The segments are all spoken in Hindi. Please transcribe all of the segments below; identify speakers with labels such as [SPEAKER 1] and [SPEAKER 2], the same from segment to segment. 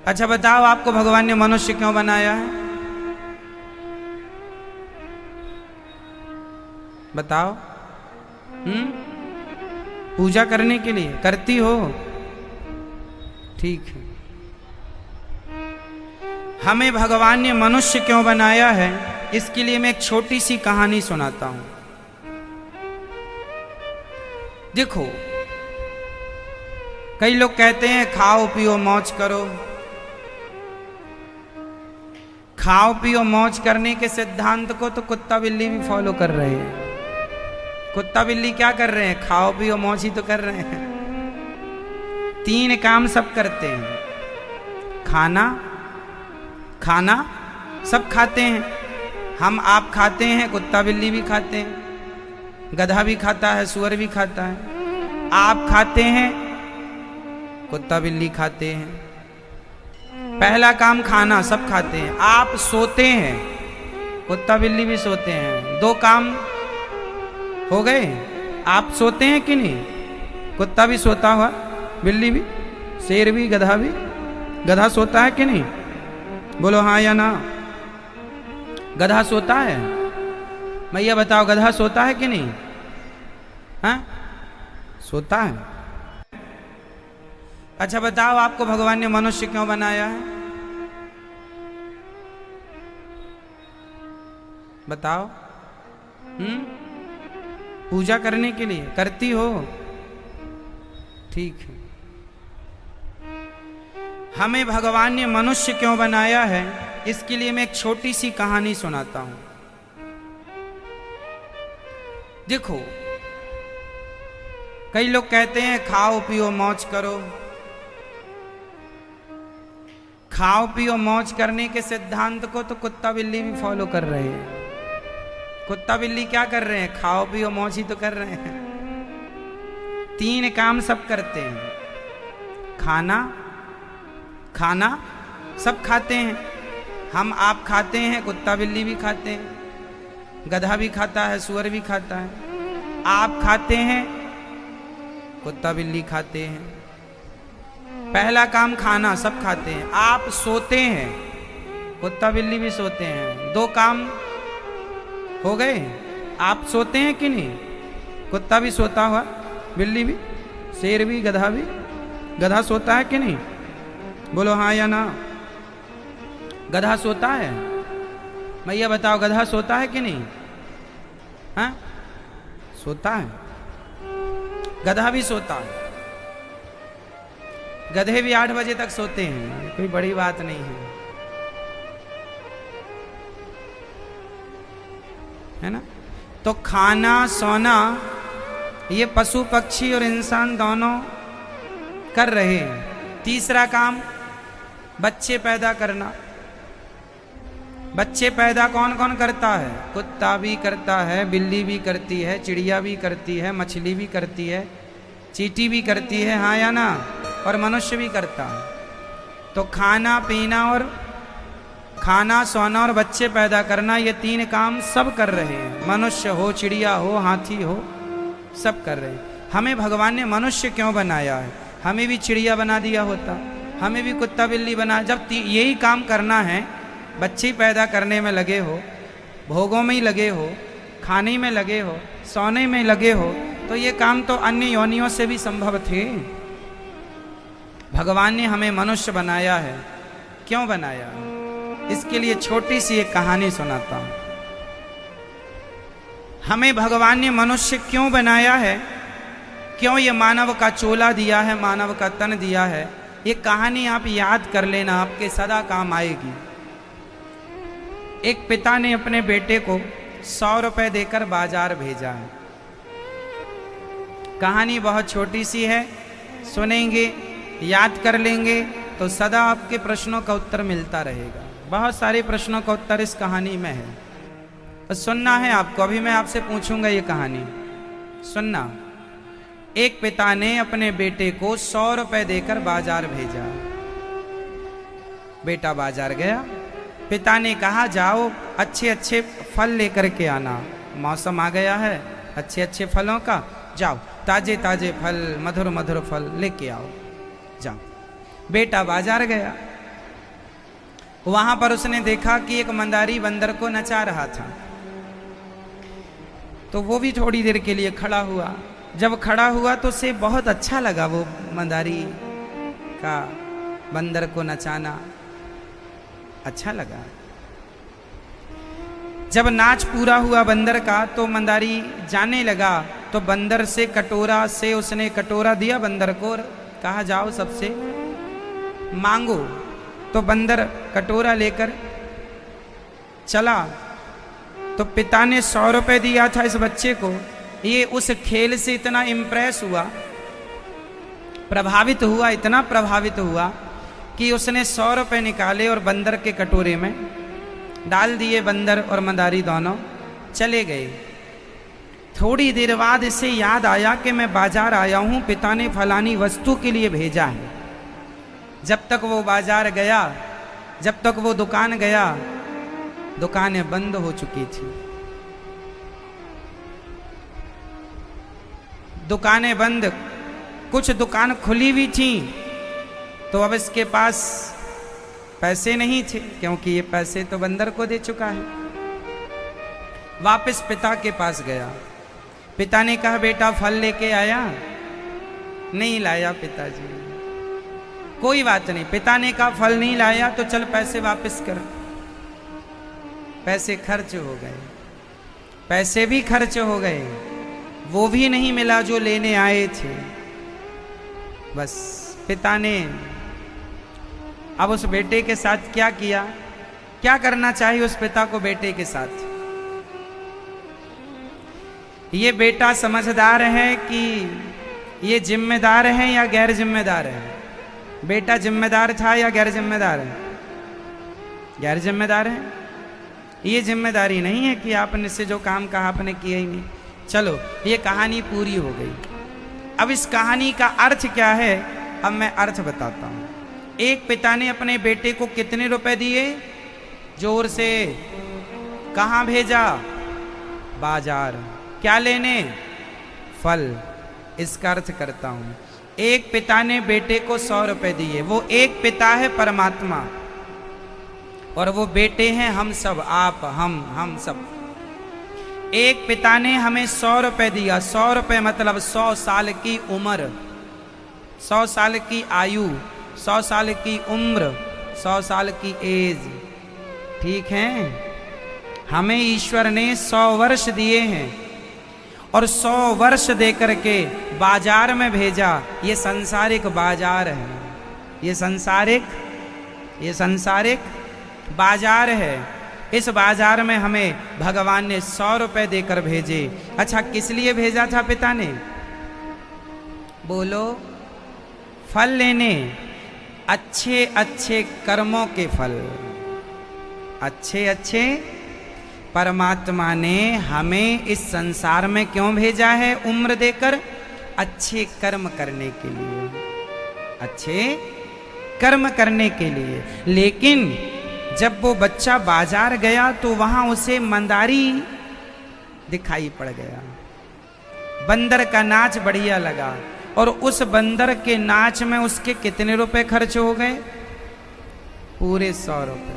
[SPEAKER 1] अच्छा बताओ, आपको भगवान ने मनुष्य क्यों बनाया है? बताओ। पूजा करने के लिए करती हो? ठीक है। हमें भगवान ने मनुष्य क्यों बनाया है, इसके लिए मैं एक छोटी सी कहानी सुनाता हूं। देखो, कई लोग कहते हैं खाओ पियो मौज करो। खाओ पियो मौज करने के सिद्धांत को तो कुत्ता बिल्ली भी फॉलो कर रहे हैं। कुत्ता बिल्ली क्या कर रहे हैं? खाओ पियो मौज ही तो कर रहे हैं। 3 काम सब करते हैं। खाना, खाना सब खाते हैं। हम आप खाते हैं, कुत्ता बिल्ली भी खाते हैं, गधा भी खाता है, सुअर भी खाता है। आप खाते हैं, कुत्ता बिल्ली खाते हैं। पहला काम खाना, सब खाते हैं। आप सोते हैं, कुत्ता बिल्ली भी सोते हैं। 2 काम हो गए। आप सोते हैं कि नहीं? कुत्ता भी सोता हुआ, बिल्ली भी, शेर भी, गधा भी। गधा सोता है कि नहीं? बोलो हाँ या ना। गधा सोता है? भैया बताओ, गधा सोता है कि नहीं? हाँ, सोता है। अच्छा बताओ, आपको भगवान ने मनुष्य क्यों बनाया है? बताओ। पूजा करने के लिए करती हो? ठीक है। हमें भगवान ने मनुष्य क्यों बनाया है, इसके लिए मैं एक छोटी सी कहानी सुनाता हूं। देखो, कई लोग कहते हैं खाओ पियो मौज करो। खाओ पियो मौज करने के सिद्धांत को तो कुत्ता बिल्ली भी फॉलो कर रहे हैं। कुत्ता बिल्ली क्या कर रहे हैं? खाओ पियो मौज ही तो कर रहे हैं। 3 काम सब करते हैं। खाना, खाना सब खाते हैं। हम आप खाते हैं, कुत्ता बिल्ली भी खाते हैं, गधा भी खाता है, सुअर भी खाता है। आप खाते हैं, कुत्ता बिल्ली खाते हैं। पहला काम खाना, सब खाते हैं। आप सोते हैं, कुत्ता बिल्ली भी सोते हैं। 2 काम हो गए। आप सोते हैं कि नहीं? कुत्ता भी सोता हुआ, बिल्ली भी, शेर भी, गधा भी। गधा सोता है कि नहीं? बोलो हाँ या ना। गधा सोता है? भैया बताओ, गधा सोता है कि नहीं? हाँ, सोता है। गधा भी सोता है। गधे भी 8 बजे तक सोते हैं, कोई बड़ी बात नहीं है ना? तो खाना, सोना, ये पशु पक्षी और इंसान दोनों कर रहे हैं। तीसरा काम बच्चे पैदा करना। बच्चे पैदा कौन कौन करता है? कुत्ता भी करता है, बिल्ली भी करती है, चिड़िया भी करती है, मछली भी करती है, चींटी भी करती है, हाँ या ना? और मनुष्य भी करता है। तो खाना पीना और खाना, सोना और बच्चे पैदा करना, ये 3 काम सब कर रहे हैं। मनुष्य हो, चिड़िया हो, हाथी हो, सब कर रहे हैं। हमें भगवान ने मनुष्य क्यों बनाया है? हमें भी चिड़िया बना दिया होता, हमें भी कुत्ता बिल्ली बना। जब यही काम करना है, बच्चे पैदा करने में लगे हो, भोगों में ही लगे हो, खाने में लगे हो, सोने में लगे हो, तो ये काम तो अन्य योनियों से भी संभव थे। भगवान ने हमें मनुष्य बनाया है। क्यों बनाया? इसके लिए छोटी सी एक कहानी सुनाता हूं। हमें भगवान ने मनुष्य क्यों बनाया है, क्यों ये मानव का चोला दिया है, मानव का तन दिया है, ये कहानी आप याद कर लेना, आपके सदा काम आएगी। एक पिता ने अपने बेटे को 100 रुपए देकर बाजार भेजा है। कहानी बहुत छोटी सी है, सुनेंगे, याद कर लेंगे तो सदा आपके प्रश्नों का उत्तर मिलता रहेगा। बहुत सारे प्रश्नों का उत्तर इस कहानी में है, तो सुनना है आपको। अभी मैं आपसे पूछूंगा ये कहानी, सुनना। एक पिता ने अपने बेटे को 100 रुपए देकर बाजार भेजा। बेटा बाजार गया, पिता ने कहा जाओ अच्छे अच्छे फल लेकर के आना, मौसम आ गया है अच्छे अच्छे फलों का, जाओ ताजे ताजे फल, मधुर मधुर फल लेके आओ, जाओ। बेटा बाजार गया, वहां पर उसने देखा कि एक मंदारी बंदर को नचा रहा था, तो वो भी थोड़ी देर के लिए खड़ा हुआ। जब खड़ा हुआ तो उसे बहुत अच्छा लगा वो मंदारी का बंदर को नचाना, अच्छा लगा। जब नाच पूरा हुआ बंदर का तो मंदारी जाने लगा, तो बंदर से कटोरा से उसने कटोरा दिया बंदर को और कहा जाओ सबसे मांगो। तो बंदर कटोरा लेकर चला, तो पिता ने 100 रुपए दिया था इस बच्चे को। ये उस खेल से इतना इम्प्रेस हुआ, प्रभावित हुआ, इतना प्रभावित हुआ कि उसने 100 रुपए निकाले और बंदर के कटोरे में डाल दिए। बंदर और मंदारी दोनों चले गए। थोड़ी देर बाद इसे याद आया कि मैं बाजार आया हूं, पिता ने फलानी वस्तु के लिए भेजा है। जब तक वो बाजार गया, जब तक वो दुकान गया, दुकानें बंद हो चुकी थी। दुकानें बंद, कुछ दुकान खुली हुई थी। तो अब इसके पास पैसे नहीं थे, क्योंकि ये पैसे तो बंदर को दे चुका है। वापस पिता के पास गया। पिता ने कहा बेटा फल लेके आया? नहीं लाया पिताजी। कोई बात नहीं। पिता ने कहा फल नहीं लाया तो चल पैसे वापस कर। पैसे खर्च हो गए, पैसे भी खर्च हो गए, वो भी नहीं मिला जो लेने आए थे। बस पिता ने अब उस बेटे के साथ क्या किया? क्या करना चाहिए उस पिता को बेटे के साथ? ये बेटा समझदार है कि ये जिम्मेदार है या गैर जिम्मेदार है? बेटा जिम्मेदार था या गैर जिम्मेदार है? गैर जिम्मेदार है। ये जिम्मेदारी नहीं है कि आपने से जो काम कहा आपने किया ही नहीं। चलो ये कहानी पूरी हो गई। अब इस कहानी का अर्थ क्या है, अब मैं अर्थ बताता हूं। एक पिता ने अपने बेटे को कितने रुपए दिए? जोर से, कहां भेजा? बाजार। क्या लेने? फल। इसका अर्थ करता हूं। एक पिता ने बेटे को 100 रुपए दिए। वो एक पिता है परमात्मा, और वो बेटे हैं हम सब, आप, हम सब। एक पिता ने हमें 100 रुपए दिया। 100 रुपए मतलब 100 साल की उम्र, 100 साल की आयु, 100 साल की उम्र, 100 साल की एज। ठीक है, हमें ईश्वर ने 100 वर्ष दिए हैं और 100 वर्ष दे करके बाजार में भेजा। ये संसारिक बाजार है, ये संसारिक बाजार है। इस बाजार में हमें भगवान ने 100 रुपए देकर भेजे। अच्छा, किस लिए भेजा था पिता ने? बोलो। फल लेने, अच्छे अच्छे कर्मों के फल। अच्छे अच्छे परमात्मा ने हमें इस संसार में क्यों भेजा है उम्र देकर? अच्छे कर्म करने के लिए, अच्छे कर्म करने के लिए। लेकिन जब वो बच्चा बाजार गया तो वहां उसे मंदारी दिखाई पड़ गया। बंदर का नाच बढ़िया लगा, और उस बंदर के नाच में उसके कितने रुपए खर्च हो गए? पूरे 100 रुपए।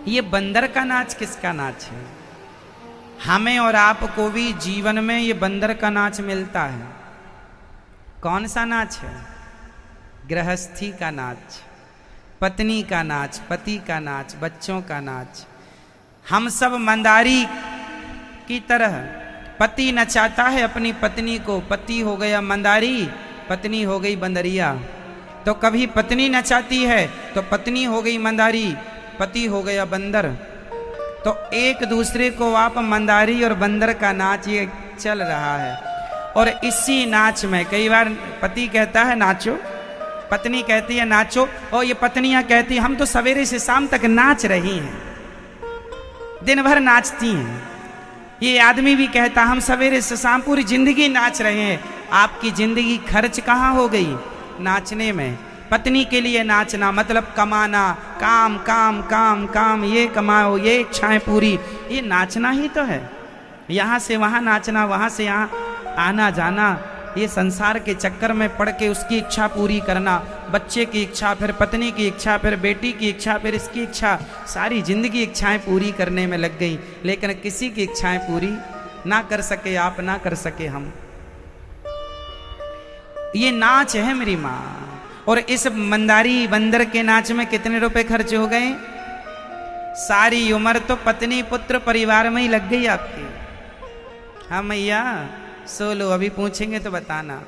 [SPEAKER 1] ये बंदर का नाच किसका नाच है? हमें और आपको भी जीवन में ये बंदर का नाच मिलता है। कौन सा नाच है? गृहस्थी का नाच, पत्नी का नाच, पति का नाच, बच्चों का नाच। हम सब मंदारी की तरह, पति नचाता है अपनी पत्नी को, पति हो गया मंदारी, पत्नी हो गई बंदरिया। तो कभी पत्नी नचाती है तो पत्नी हो गई मंदारी, पति हो गया बंदर। तो एक दूसरे को आप मंदारी और बंदर का नाच ये चल रहा है। और इसी नाच में कई बार पति कहता है नाचो, पत्नी कहती है नाचो, और ये पत्नियां कहती हम तो सवेरे से शाम तक नाच रही हैं, दिन भर नाचती हैं। ये आदमी भी कहता हम सवेरे से शाम पूरी जिंदगी नाच रहे हैं। आपकी जिंदगी खर्च कहाँ हो गई? नाचने में। पत्नी के लिए नाचना मतलब कमाना, काम काम काम काम, ये कमाओ, ये इच्छाएं पूरी, ये नाचना ही तो है। यहाँ से वहाँ नाचना, वहाँ से यहाँ आना जाना, ये संसार के चक्कर में पड़ के उसकी इच्छा पूरी करना, बच्चे की इच्छा, फिर पत्नी की इच्छा, फिर बेटी की इच्छा, फिर इसकी इच्छा, सारी जिंदगी इच्छाएं पूरी करने में लग गई, लेकिन किसी की इच्छाएं पूरी ना कर सके आप, ना कर सके हम। ये नाच है मेरी माँ। और इस मंदारी बंदर के नाच में कितने रुपए खर्च हो गए? सारी उम्र तो पत्नी पुत्र परिवार में ही लग गई आपकी। हाँ मैया सो लो, अभी पूछेंगे तो बताना।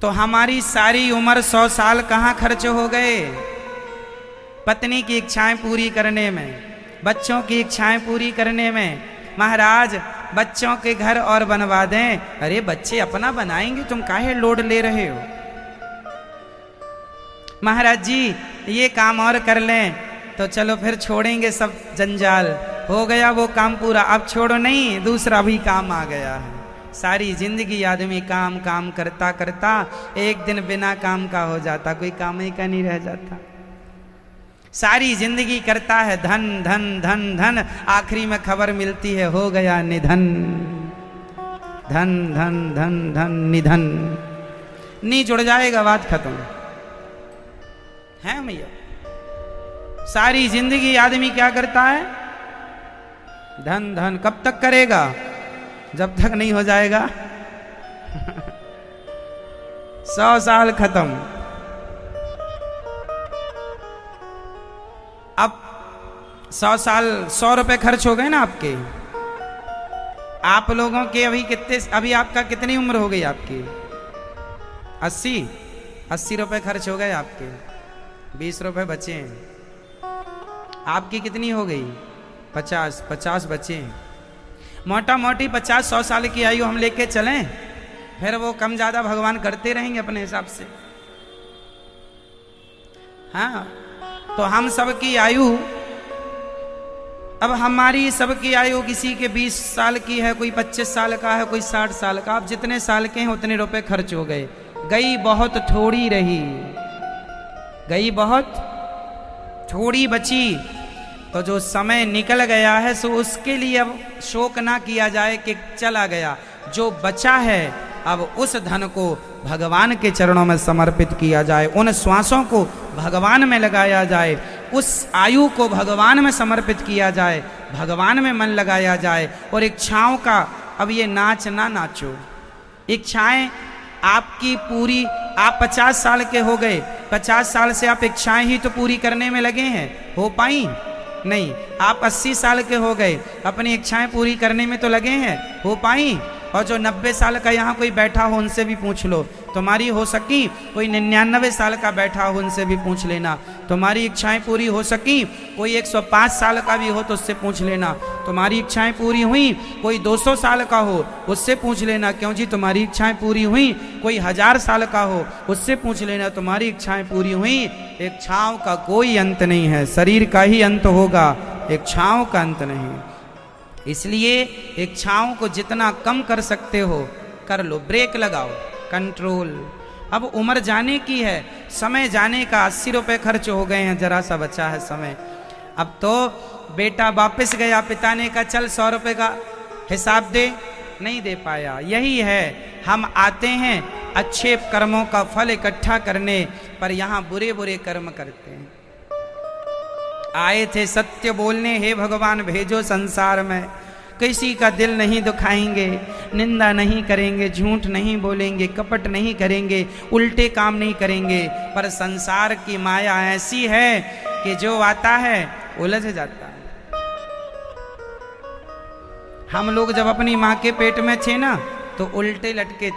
[SPEAKER 1] तो हमारी सारी उम्र 100 साल कहाँ खर्च हो गए? पत्नी की इच्छाएं पूरी करने में, बच्चों की इच्छाएं पूरी करने में। महाराज बच्चों के घर और बनवा दें। अरे बच्चे अपना बनाएंगे, तुम काहे लोड ले रहे हो? महाराज जी ये काम और कर लें तो चलो फिर छोड़ेंगे सब जंजाल, हो गया वो काम पूरा, अब छोड़ो नहीं, दूसरा भी काम आ गया है। सारी जिंदगी आदमी काम काम करता करता एक दिन बिना काम का हो जाता, कोई काम ही का नहीं रह जाता। सारी जिंदगी करता है धन धन धन धन, आखिरी में खबर मिलती है हो गया निधन। धन धन धन धन निधन, नी जुड़ जाएगा, बात खत्म है भैया। सारी जिंदगी आदमी क्या करता है? धन धन। कब तक करेगा? जब तक नहीं हो जाएगा 100 साल खत्म। अब 100 साल 100 रुपए खर्च हो गए ना आपके। आप लोगों के अभी कितने, अभी आपका कितनी उम्र हो गई आपकी? 80 रुपए खर्च हो गए आपके, 20 रुपए बचे हैं। आपकी कितनी हो गई? 50 बचे हैं। मोटा मोटी 50-100 साल की आयु हम लेके चलें, फिर वो कम ज्यादा भगवान करते रहेंगे अपने हिसाब से। हाँ तो हम सबकी आयु, अब हमारी सबकी आयु किसी के 20 साल की है, कोई 25 साल का है, कोई 60 साल का। अब जितने साल के हैं उतने रुपए खर्च हो गए। गई बहुत थोड़ी रही, गई बहुत थोड़ी बची। तो जो समय निकल गया है सो उसके लिए अब शोक ना किया जाए कि चला गया। जो बचा है अब उस धन को भगवान के चरणों में समर्पित किया जाए, उन श्वासों को भगवान में लगाया जाए, उस आयु को भगवान में समर्पित किया जाए, भगवान में मन लगाया जाए। और इच्छाओं का अब ये नाच ना नाचो। इच्छाएं आपकी पूरी, आप 50 साल के हो गए, 50 साल से आप इच्छाएं ही तो पूरी करने में लगे हैं, हो पाई नहीं। आप 80 साल के हो गए, अपनी इच्छाएं पूरी करने में तो लगे हैं, हो पाई। और जो 90 साल का यहाँ कोई बैठा हो उनसे भी पूछ लो तुम्हारी हो सकी। कोई 99 साल का बैठा हो उनसे भी पूछ लेना तुम्हारी इच्छाएं पूरी हो सकी। कोई 105 साल का भी हो तो उससे पूछ लेना तुम्हारी इच्छाएं पूरी हुई। कोई 200 साल का हो उससे पूछ लेना क्यों जी तुम्हारी इच्छाएं पूरी हुई। कोई 1000 साल का हो उससे पूछ लेना तुम्हारी इच्छाएं पूरी हुई। इच्छाओं का कोई अंत नहीं है, शरीर का ही अंत होगा, इच्छाओं का अंत नहीं। इसलिए इच्छाओं को जितना कम कर सकते हो कर लो, ब्रेक लगाओ, कंट्रोल। अब उम्र जाने की है, समय जाने का। 80 रुपए खर्च हो गए हैं, जरा सा बचा है समय। अब तो बेटा वापस गया, पिता ने कहा चल 100 रुपए का हिसाब दे, नहीं दे पाया। यही है, हम आते हैं अच्छे कर्मों का फल इकट्ठा करने, पर यहाँ बुरे बुरे कर्म करते हैं। आए थे सत्य बोलने, हे भगवान भेजो संसार में, किसी का दिल नहीं दुखाएंगे, निंदा नहीं करेंगे, झूठ नहीं बोलेंगे, कपट नहीं करेंगे, उल्टे काम नहीं करेंगे। पर संसार की माया ऐसी है कि जो आता है उलझ जाता है। हम लोग जब अपनी माँ के पेट में थे ना तो उल्टे लटके